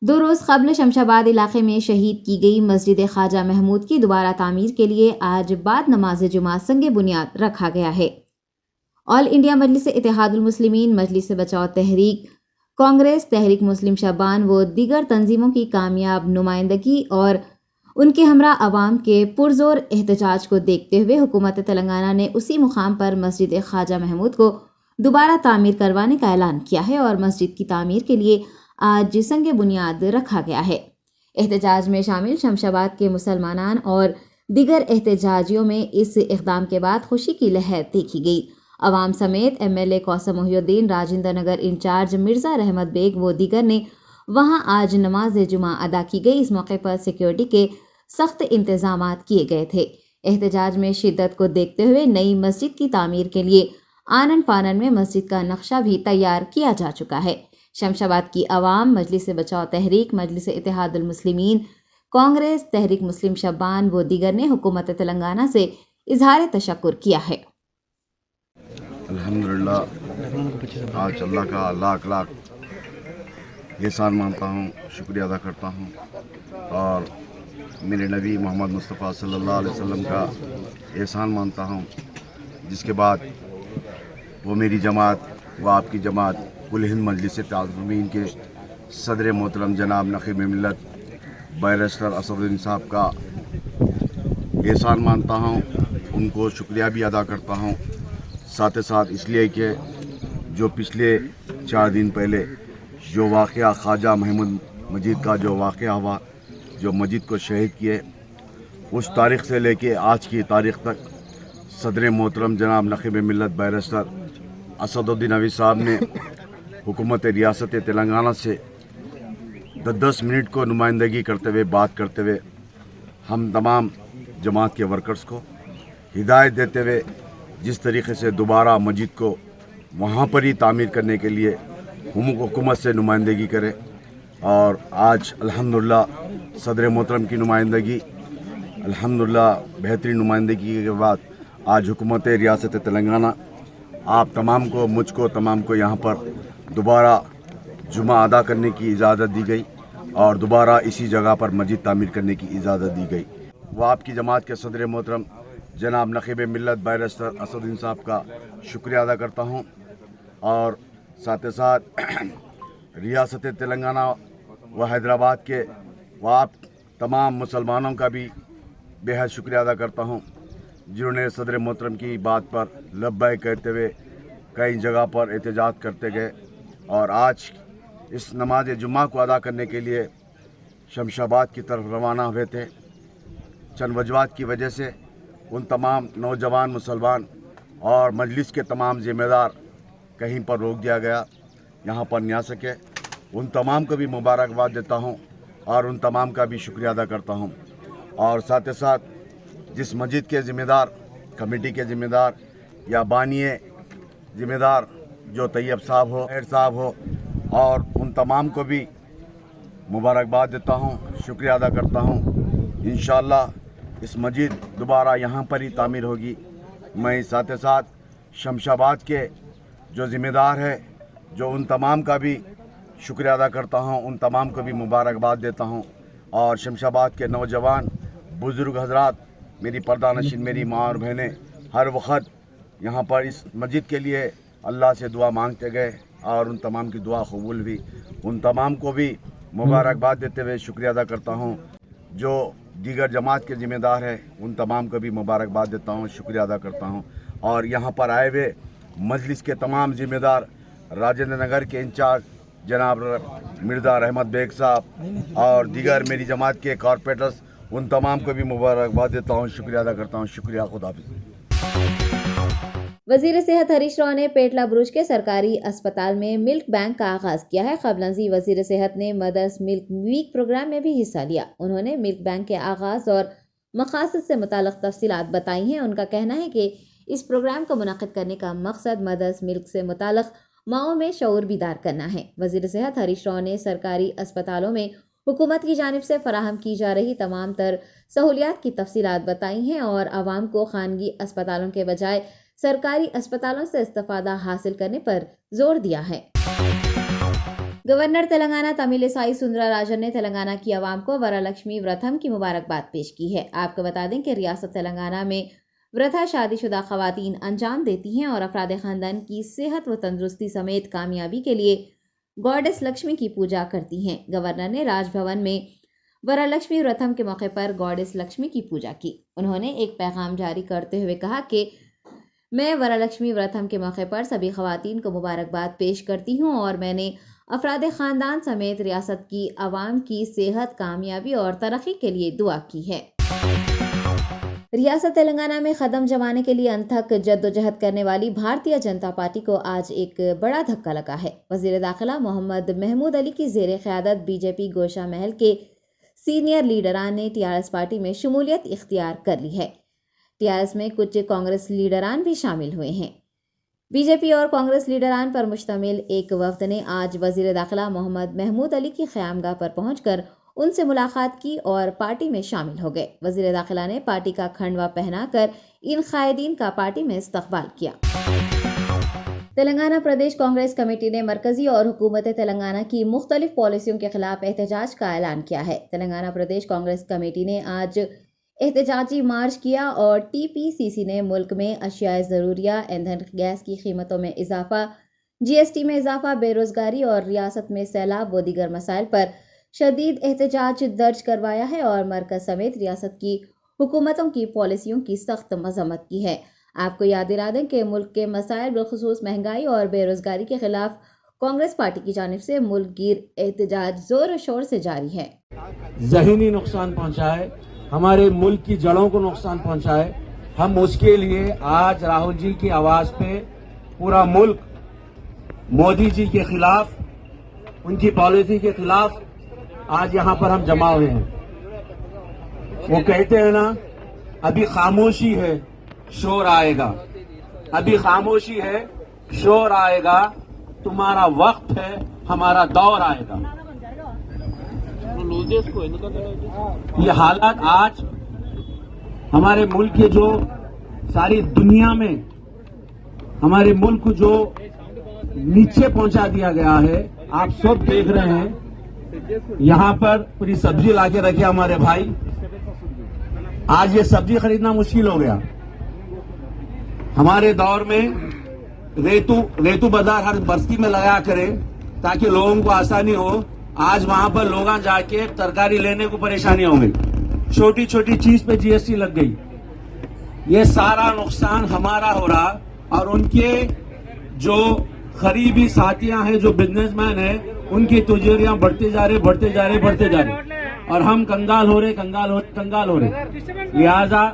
2 روز قبل شمشاباد علاقے میں شہید کی گئی مسجد خواجہ محمود کی دوبارہ تعمیر کے لیے آج بعد نماز جمعہ سنگ بنیاد رکھا گیا ہے۔ آل انڈیا مجلس اتحاد المسلمین، مجلس بچاؤ تحریک، کانگریس، تحریک مسلم شبان و دیگر تنظیموں کی کامیاب نمائندگی اور ان کے ہمراہ عوام کے پرزور احتجاج کو دیکھتے ہوئے حکومت تلنگانہ نے اسی مقام پر مسجد خواجہ محمود کو دوبارہ تعمیر کروانے کا اعلان کیا ہے اور مسجد کی تعمیر کے لیے آج سنگ بنیاد رکھا گیا ہے۔ احتجاج میں شامل شمشاباد کے مسلمانان اور دیگر احتجاجیوں میں اس اقدام کے بعد خوشی کی لہر دیکھی گئی۔ عوام سمیت M L A Kausar Mohi Uddin, Rajendra Nagar incharge Mirza رحمت بیگ و دیگر نے وہاں آج نماز جمعہ ادا کی گئی۔ اس موقع پر سیکیورٹی کے سخت انتظامات کیے گئے تھے۔ احتجاج میں شدت کو دیکھتے ہوئے نئی مسجد کی تعمیر کے لیے آنن فانن میں مسجد کا نقشہ بھی تیار کیا جا چکا ہے۔ شمشاباد کی عوام، مجلس بچاؤ تحریک، مجلس اتحاد المسلمین، کانگریس، تحریک مسلم شبان و دیگر نے حکومت تلنگانہ سے اظہار تشکر کیا ہے۔ الحمدللہ آج اللہ کا لاکھ لاکھ احسان مانتا ہوں، شکریہ ادا کرتا ہوں اور میرے نبی محمد مصطفیٰ صلی اللہ علیہ وسلم کا احسان مانتا ہوں، جس کے بعد وہ میری جماعت و آپ کی جماعت کل ہند مجلس اتحاد المسلمین کے صدر محترم جناب نقیب ملت بیرسٹر اسد الدین صاحب کا احسان مانتا ہوں، ان کو شکریہ بھی ادا کرتا ہوں، ساتھ ساتھ اس لیے کہ جو پچھلے 4 دن پہلے جو واقعہ خواجہ محمود مجید کا جو واقعہ ہوا، جو مجید کو شہید کیے، اس تاریخ سے لے کے آج کی تاریخ تک صدر محترم جناب نقیب ملت بیرسٹر اسد الدین اویسی صاحب نے حکومت ریاست تلنگانہ سے 10 منٹ کو نمائندگی کرتے ہوئے بات کرتے ہوئے ہم تمام جماعت کے ورکرز کو ہدایت دیتے ہوئے جس طریقے سے دوبارہ مسجد کو وہاں پر ہی تعمیر کرنے کے لیے حکومت سے نمائندگی کرے، اور آج الحمدللہ صدر محترم کی نمائندگی، الحمدللہ بہترین نمائندگی کے بعد آج حکومت ریاست تلنگانہ آپ تمام کو، مجھ کو، تمام کو یہاں پر دوبارہ جمعہ ادا کرنے کی اجازت دی گئی اور دوبارہ اسی جگہ پر مسجد تعمیر کرنے کی اجازت دی گئی۔ وہ آپ کی جماعت کے صدر محترم جناب نقیب ملت بیرسٹر اسد الدین صاحب کا شکریہ ادا کرتا ہوں، اور ساتھ ساتھ ریاست تلنگانہ و حیدرآباد کے وہ آپ تمام مسلمانوں کا بھی بے حد شکریہ ادا کرتا ہوں، جنہوں نے صدر محترم کی بات پر لبیک کہتے ہوئے کئی جگہ پر احتجاج کرتے گئے اور آج اس نماز جمعہ کو ادا کرنے کے لیے شمشاباد کی طرف روانہ ہوئے تھے۔ چند وجوہات کی وجہ سے ان تمام نوجوان مسلمان اور مجلس کے تمام ذمہ دار کہیں پر روک دیا گیا، یہاں پر نہیں آ سکے۔ ان تمام کو بھی مبارکباد دیتا ہوں اور ان تمام کا بھی شکریہ ادا کرتا ہوں، اور ساتھ ساتھ جس مسجد کے ذمہ دار، کمیٹی کے ذمہ دار یا بانی ذمہ دار جو طیب صاحب ہو، خیر صاحب ہو، اور ان تمام کو بھی مبارکباد دیتا ہوں، شکریہ ادا کرتا ہوں۔ انشاءاللہ اس مسجد دوبارہ یہاں پر ہی تعمیر ہوگی۔ میں ساتھ ساتھ شمشاباد کے جو ذمہ دار ہے، جو ان تمام کا بھی شکریہ ادا کرتا ہوں، ان تمام کو بھی مبارکباد دیتا ہوں، اور شمشاباد کے نوجوان بزرگ حضرات، میری پردہ نشین، میری ماں اور بہنیں ہر وقت یہاں پر اس مسجد کے لیے اللہ سے دعا مانگتے گئے اور ان تمام کی دعا قبول ہوئی۔ ان تمام کو بھی مبارکباد دیتے ہوئے شکریہ ادا کرتا ہوں۔ جو دیگر جماعت کے ذمہ دار ہیں ان تمام کو بھی مبارکباد دیتا ہوں، شکریہ ادا کرتا ہوں، اور یہاں پر آئے ہوئے مجلس کے تمام ذمہ دار، راجندر نگر کے انچارج جناب مرزا رحمت بیگ صاحب اور دیگر میری جماعت کے کارپوریٹرز، ان تمام کو بھی مبارکباد دیتا ہوں، شکریہ ادا کرتا ہوں۔ شکریہ، خدا حافظ۔ وزیر صحت ہریش راؤ نے پیٹلا برج کے سرکاری اسپتال میں ملک بینک کا آغاز کیا ہے۔ قبل ازیں وزیر صحت نے مدرس ملک ویک پروگرام میں بھی حصہ لیا۔ انہوں نے ملک بینک کے آغاز اور مقاصد سے متعلق تفصیلات بتائی ہیں۔ ان کا کہنا ہے کہ اس پروگرام کو منعقد کرنے کا مقصد مدرس ملک سے متعلق ماؤں میں شعور بیدار کرنا ہے۔ وزیر صحت ہریش راؤ نے سرکاری اسپتالوں میں حکومت کی جانب سے فراہم کی جا رہی تمام تر سہولیات کی تفصیلات بتائی ہیں اور عوام کو خانگی اسپتالوں کے بجائے سرکاری اسپتالوں سے استفادہ حاصل کرنے پر زور دیا ہے۔ گورنر تلنگانہ تمل سائی سندرا راجن نے تلنگانہ کی عوام کو ورالکشمی ورتھم کی مبارکباد پیش کی ہے۔ آپ کو بتا دیں کہ ریاست تلنگانہ میں ورتھا شادی شدہ خواتین انجام دیتی ہیں اور افراد خاندان کی صحت و تندرستی سمیت کامیابی کے لیے گاڈس لکشمی کی پوجا کرتی ہیں۔ گورنر نے راج بھون میں ورالکشمی ورتھم کے موقع پر گاڈس لکشمی کی پوجا کی۔ انہوں نے ایک پیغام جاری کرتے ہوئے کہا کہ میں ورالکشمی ورتھم کے موقع پر سبھی خواتین کو مبارکباد پیش کرتی ہوں اور میں نے افراد خاندان سمیت ریاست کی عوام کی صحت، کامیابی اور ترقی کے لیے دعا کی ہے۔ ریاست تلنگانہ میں قدم جمانے کے لیے انتھک جدوجہد کرنے والی بھارتیہ جنتا پارٹی کو آج ایک بڑا دھکا لگا ہے۔ وزیر داخلہ محمد محمود علی کی زیر قیادت بی جے پی گوشہ محل کے سینئر لیڈران نے ٹی آر ایس پارٹی میں شمولیت اختیار کر لی ہے۔ ٹی آر ایس میں کچھ کانگریس لیڈران بھی شامل ہوئے ہیں۔ بی جے پی اور کانگریس لیڈران پر مشتمل ایک وفد نے آج وزیر داخلہ محمد محمود علی کی قیامگاہ پر پہنچ کر ان سے ملاقات کی اور پارٹی میں شامل ہو گئے۔ وزیر داخلہ نے پارٹی کا کھنڈوا پہنا کر ان قائدین کا پارٹی میں استقبال کیا۔ تلنگانہ پردیش کانگریس کمیٹی نے مرکزی اور حکومت تلنگانہ کی مختلف پالیسیوں کے خلاف احتجاج کا اعلان کیا ہے۔ تلنگانہ پردیش کانگریس کمیٹی نے آج احتجاجی مارچ کیا اور ٹی پی سی سی نے ملک میں اشیاء ضروریہ، ایندھن گیس کی قیمتوں میں اضافہ، جی ایس ٹی میں اضافہ، بے روزگاری اور ریاست میں سیلاب و دیگر مسائل پر شدید احتجاج درج کروایا ہے اور مرکز سمیت ریاست کی حکومتوں کی پالیسیوں کی سخت مذمت کی ہے۔ آپ کو یاد دلا دیں کہ ملک کے مسائل بالخصوص مہنگائی اور بے روزگاری کے خلاف کانگریس پارٹی کی جانب سے ملک گیر احتجاج زور و شور سے جاری ہے۔ ذہنی نقصان پہنچائے، ہمارے ملک کی جڑوں کو نقصان پہنچائے، ہم اس کے لیے آج راہل جی کی آواز پہ پورا ملک مودی جی کے خلاف، ان کی پالیسی کے خلاف آج یہاں پر ہم جمع ہوئے ہیں۔ وہ کہتے ہیں نا، ابھی خاموشی ہے شور آئے گا، ابھی خاموشی ہے شور آئے گا، تمہارا وقت ہے ہمارا دور آئے گا۔ یہ حالات آج ہمارے ملک کے جو ساری دنیا میں ہمارے ملک کو جو نیچے پہنچا دیا گیا ہے، آپ سب دیکھ رہے ہیں۔ یہاں پر پوری سبزی لا کے رکھے ہمارے بھائی، آج یہ سبزی خریدنا مشکل ہو گیا۔ ہمارے دور میں ریتو بازار ہر بستی میں لگایا کرے تاکہ لوگوں کو آسانی ہو، آج وہاں پر لوگ جا کے ترکاری لینے کو پریشانی ہو گئی، چھوٹی چھوٹی چیز پہ جی ایس ٹی لگ گئی۔ یہ سارا نقصان ہمارا ہو رہا اور ان کے جو قریبی ساتھیاں ہیں، جو بزنس مین ہیں، ان کی تجاریاں بڑھتے جا رہے اور ہم کنگال ہو رہے۔ لہذا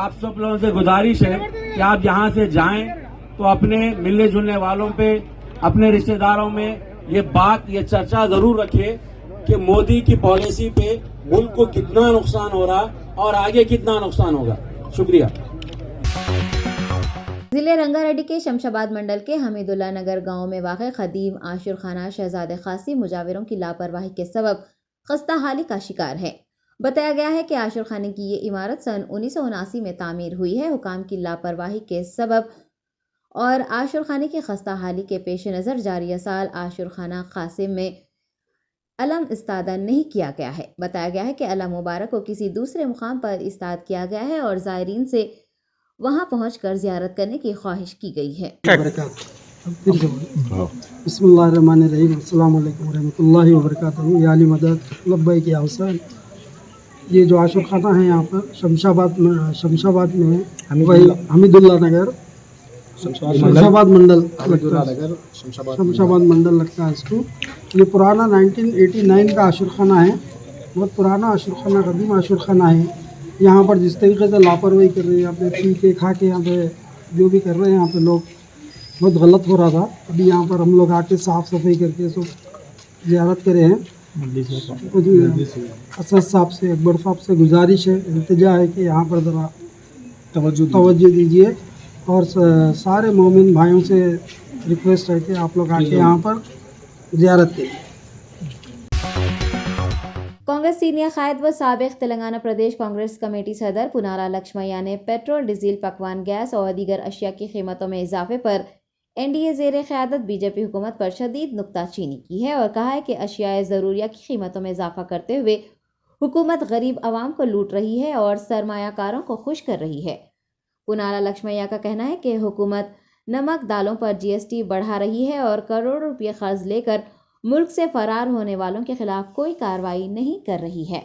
آپ سب لوگوں سے گزارش ہے کہ آپ یہاں سے جائیں تو اپنے ملنے جلنے والوں پہ، اپنے رشتہ داروں میں یہ چرچا ضرور رکھے کہ مودی کی پالیسی پہ ملک کو کتنا نقصان ہو رہا اور آگے کتنا نقصان ہوگا۔ شکریہ۔ ضلع رنگا ریڈی کے شمشاباد منڈل کے حمید اللہ نگر گاؤں میں واقع قدیم عاشور خانہ شہزاد قاسم مجاوروں کی لاپرواہی کے سبب خستہ حالی کا شکار ہے۔ بتایا گیا ہے کہ عاشور خانے کی یہ عمارت سن 1979 میں تعمیر ہوئی ہے۔ حکام کی لاپرواہی کے سبب اور عاشور خانے کی خستہ حالی کے پیش نظر جاریہ سال عاشور خانہ قاسم میں علم استادہ نہیں کیا گیا ہے۔ بتایا گیا ہے کہ علم مبارک کو کسی دوسرے مقام پر استاد کیا گیا ہے اور زائرین سے وہاں پہنچ کر زیارت کرنے کی خواہش کی گئی ہے۔ بسم اللہ الرحمن الرحیم، السلام علیکم ورحمۃ اللہ وبرکاتہ۔ یا علی مدد لبیک یا حسین۔ یہ جو عاشور خانہ ہے یہاں پر شمشاباد میں وہی حمید اللہ نگر شمشاباد منڈل لگتا ہے اس کو۔ یہ پرانا 1989 کا عاشور خانہ ہے، بہت پرانا عاشور خانہ، قدیم عاشور خانہ ہے۔ یہاں پر جس طریقے سے لاپرواہی کر رہے ہیں، یہاں پہ پی کے کھا کے یہاں پہ جو بھی کر رہے ہیں، یہاں پہ لوگ بہت غلط ہو رہا تھا۔ ابھی یہاں پر ہم لوگ آ کے صاف صفائی کر کے سب زیارت کرے ہیں۔ اسد صاحب سے، اکبر صاحب سے گزارش ہے، التجا ہے کہ یہاں پر ذرا توجہ دیجیے اور سارے مومن بھائیوں سے ریکویسٹ ہے کہ آپ لوگ آ کے یہاں پر زیارت کریں۔ کانگریس سینئر قائد و سابق تلنگانہ پردیش کانگریس کمیٹی صدر پنارا لکشمیا نے پیٹرول، ڈیزل، پکوان گیس اور دیگر اشیاء کی قیمتوں میں اضافے پر NDA زیر قیادت BJP حکومت پر شدید نکتہ چینی کی ہے اور کہا ہے کہ اشیاء ضروریہ کی قیمتوں میں اضافہ کرتے ہوئے حکومت غریب عوام کو لوٹ رہی ہے اور سرمایہ کاروں کو خوش کر رہی ہے۔ پونالا لکشمیا کا کہنا ہے کہ حکومت نمک دالوں پر GST بڑھا رہی ہے اور کروڑ روپے قرض لے کر ملک سے فرار ہونے والوں کے خلاف کوئی کارروائی نہیں کر رہی ہے۔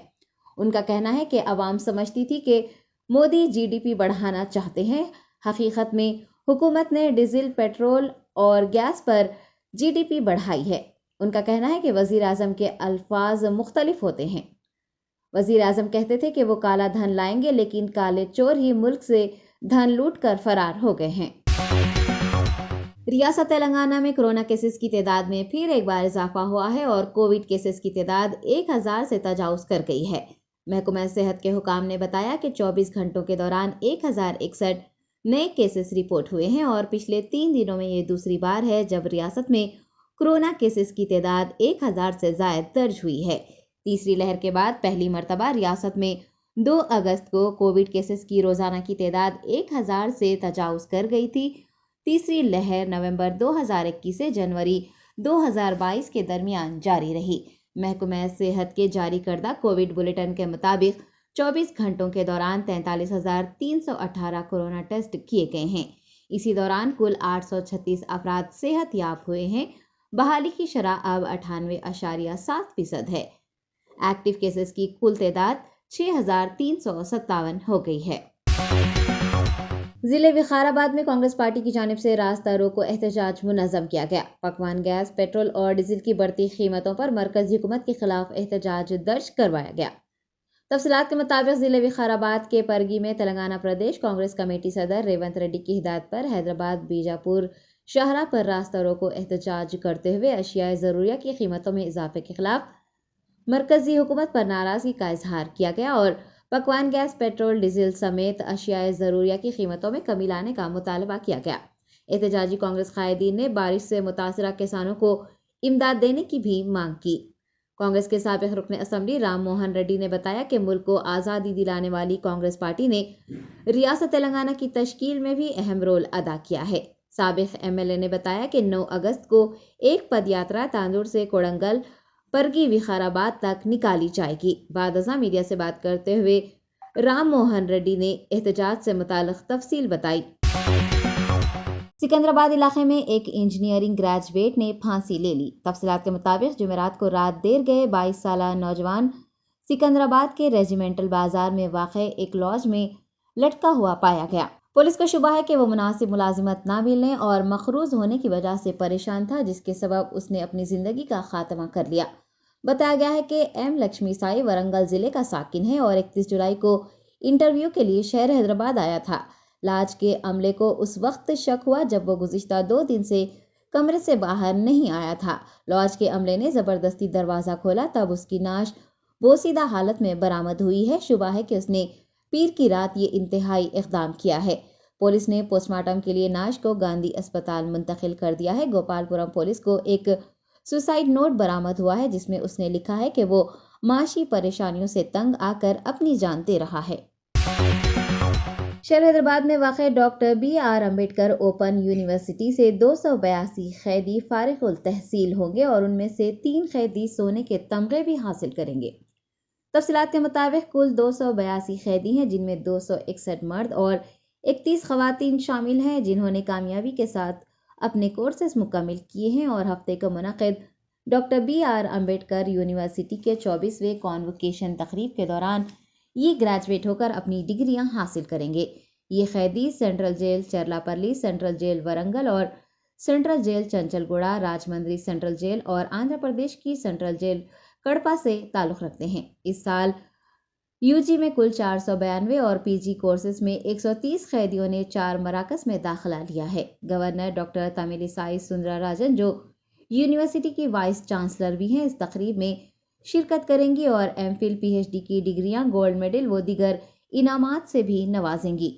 ان کا کہنا ہے کہ عوام سمجھتی تھی کہ مودی GDP بڑھانا چاہتے ہیں، حقیقت میں حکومت نے ڈیزل، پیٹرول اور گیس پر GDP بڑھائی ہے۔ ان کا کہنا ہے کہ وزیر اعظم کے الفاظ مختلف ہوتے ہیں۔ وزیر اعظم کہتے تھے کہ وہ کالا دھن لائیں گے، لیکن کالے چور ہی ملک سے دھن لوٹ کر فرار ہو گئے ہیں۔ ریاست تلنگانہ میں کورونا کیسز کی تعداد میں پھر ایک بار اضافہ ہوا ہے اور کووڈ کیسز کی تعداد 1000 سے تجاوز کر گئی ہے۔ محکمہ صحت کے حکام نے بتایا کہ 24 گھنٹوں کے دوران 1061 نئے کیسز رپورٹ ہوئے ہیں اور پچھلے 3 دنوں میں یہ دوسری بار ہے جب ریاست میں کورونا کیسز کی تعداد 1000 سے زائد درج ہوئی ہے۔ تیسری لہر کے بعد پہلی مرتبہ ریاست میں 2 اگست کو کووڈ کیسز کی روزانہ کی تعداد 1000 سے تجاوز کر گئی تھی۔ تیسری لہر نومبر 2021 سے جنوری 2022 کے درمیان جاری رہی۔ محکمہ صحت کے جاری کردہ کووڈ بلیٹن کے مطابق 24 گھنٹوں کے دوران 43,318 کورونا ٹیسٹ کیے گئے ہیں۔ اسی دوران کل 836 افراد صحت یاب ہوئے ہیں۔ بحالی کی شرح اب 98.7% ہے۔ ایکٹیو کیسز کی کل تعداد 6,357 ہو گئی ہے۔ ضلع وقار آباد میں کانگریس پارٹی کی جانب سے راستہ روکو احتجاج منظم کیا گیا۔ پکوان گیس، پیٹرول اور ڈیزل کی بڑھتی قیمتوں پر مرکزی حکومت کے خلاف احتجاج درج کروایا گیا۔ تفصیلات کے مطابق ضلع وقار آباد کے پرگی میں تلنگانہ پردیش کانگریس کمیٹی صدر ریونت ریڈی کی ہدایت پر حیدرآباد بیجاپور شاہراہ پر راستہ روکو احتجاج کرتے ہوئے اشیاء ضروریہ کی قیمتوں میں اضافے کے خلاف مرکزی حکومت پر ناراضگی کا اظہار کیا گیا اور پکوان گیس، پیٹرول، ڈیزل سمیت اشیاء ضروریہ کی قیمتوں میں کمی لانے کا مطالبہ کیا گیا۔ احتجاجی کانگریس قائدین نے بارش سے متاثرہ کسانوں کو امداد دینے کی بھی مانگ کی۔ کانگریس کے سابق رکن اسمبلی رام موہن ریڈی نے بتایا کہ ملک کو آزادی دلانے والی کانگریس پارٹی نے ریاست تلنگانہ کی تشکیل میں بھی اہم رول ادا کیا ہے۔ سابق MLA نے بتایا کہ 9 اگست کو ایک پد یاترا تاندور سے کوڑنگل، پرگی، وقار آباد تک نکالی جائے گی۔ بعد ازاں میڈیا سے بات کرتے ہوئے رام موہن ریڈی نے احتجاج سے متعلق تفصیل بتائی۔ سکندرآباد علاقے میں ایک انجینئرنگ گریجویٹ نے پھانسی لے لی۔ تفصیلات کے مطابق جمعرات کو رات دیر گئے 22 سالہ نوجوان سکندرآباد کے ریجیمنٹل بازار میں واقع ایک لاج میں لٹکا ہوا پایا گیا۔ پولیس کو شبہ ہے کہ وہ مناسب ملازمت نہ ملنے اور مقروض ہونے کی وجہ سے پریشان تھا، جس کے سبب اس نے اپنی زندگی کا خاتمہ کر لیا۔ بتایا گیا ہے کہ M لکشمی سائی ورنگل ضلع کا ساکن ہے اور 31 جولائی کو انٹرویو کے لیے شہر حیدرآباد آیا تھا۔ لاج کے عملے کو اس وقت شک ہوا جب وہ گزشتہ 2 دن سے کمرے سے باہر نہیں آیا تھا۔ لاج کے عملے نے زبردستی دروازہ کھولا، تب اس کی نعش بوسیدہ حالت میں برآمد ہوئی ہے۔ شبہ ہے کہ اس نے پیر کی رات یہ انتہائی اقدام کیا ہے۔ پولیس نے پوسٹ مارٹم کے لیے نعش کو گاندھی اسپتال منتقل کر دیا ہے۔ گوپال پورم پولیس کو ایک سوسائیڈ نوٹ برآمد ہوا ہے جس میں اس نے لکھا ہے کہ وہ معاشی پریشانیوں سے تنگ آ کر اپنی جان دے رہا ہے۔ شہر حیدرآباد میں واقع doctor BR Ambedkar open university سے 282 قیدی فارغ التحصیل ہوں گے اور ان میں سے 3 قیدی سونے کے تمغے بھی حاصل کریں گے۔ تفصیلات کے مطابق کل 282 قیدی ہیں، جن میں 261 مرد اور 31 خواتین شامل ہیں، جنہوں نے کامیابی کے ساتھ اپنے کورسز مکمل کیے ہیں اور ہفتے کو منعقد ڈاکٹر BR امبیڈکر یونیورسٹی کے 24ویں کانوکیشن تقریب کے دوران یہ گریجویٹ ہو کر اپنی ڈگریاں حاصل کریں گے۔ یہ قیدی central jail Cherlapally, central jail Warangal اور سینٹرل جیل چنچل گوڑا، راجمندری سینٹرل جیل اور آندھرا پردیش کی سینٹرل جیل کڑپا سے تعلق رکھتے ہیں۔ اس سال UG میں کل 492 اور PG کورسز میں 130 قیدیوں نے 4 مراکز میں داخلہ لیا ہے۔ گورنر ڈاکٹر تمیلی سائی سندرا راجن، جو یونیورسٹی کی وائس چانسلر بھی ہیں، اس تقریب میں شرکت کریں گی اور MPhil PhD کی ڈگریاں، گولڈ میڈل و دیگر انعامات سے بھی نوازیں گی۔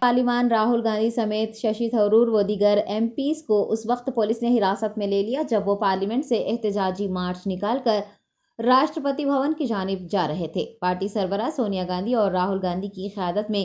پارلیمان راہل گاندھی سمیت ششی تھرور و دیگر MPs کو اس وقت پولیس نے حراست میں لے لیا جب وہ پارلیمنٹ سے احتجاجی مارچ نکال کر راشٹرپتی بھون کی جانب جا رہے تھے۔ پارٹی سربراہ سونیا گاندھی اور راہل گاندھی کی قیادت میں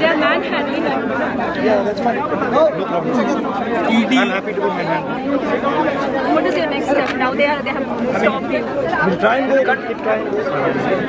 I'm happy to be manhandled. What is your next step now? They have stopped you. We'll try and go, keep trying.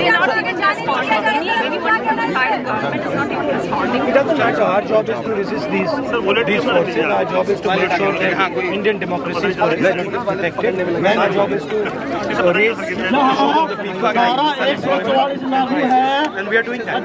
They are not responding. Anyone from the side of government is not even responding. It doesn't matter. Our job is to resist these forces. Our job is to make sure that Indian democracy is protected. Our job is to raise the issue of the people. And we are doing that.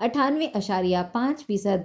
98.5%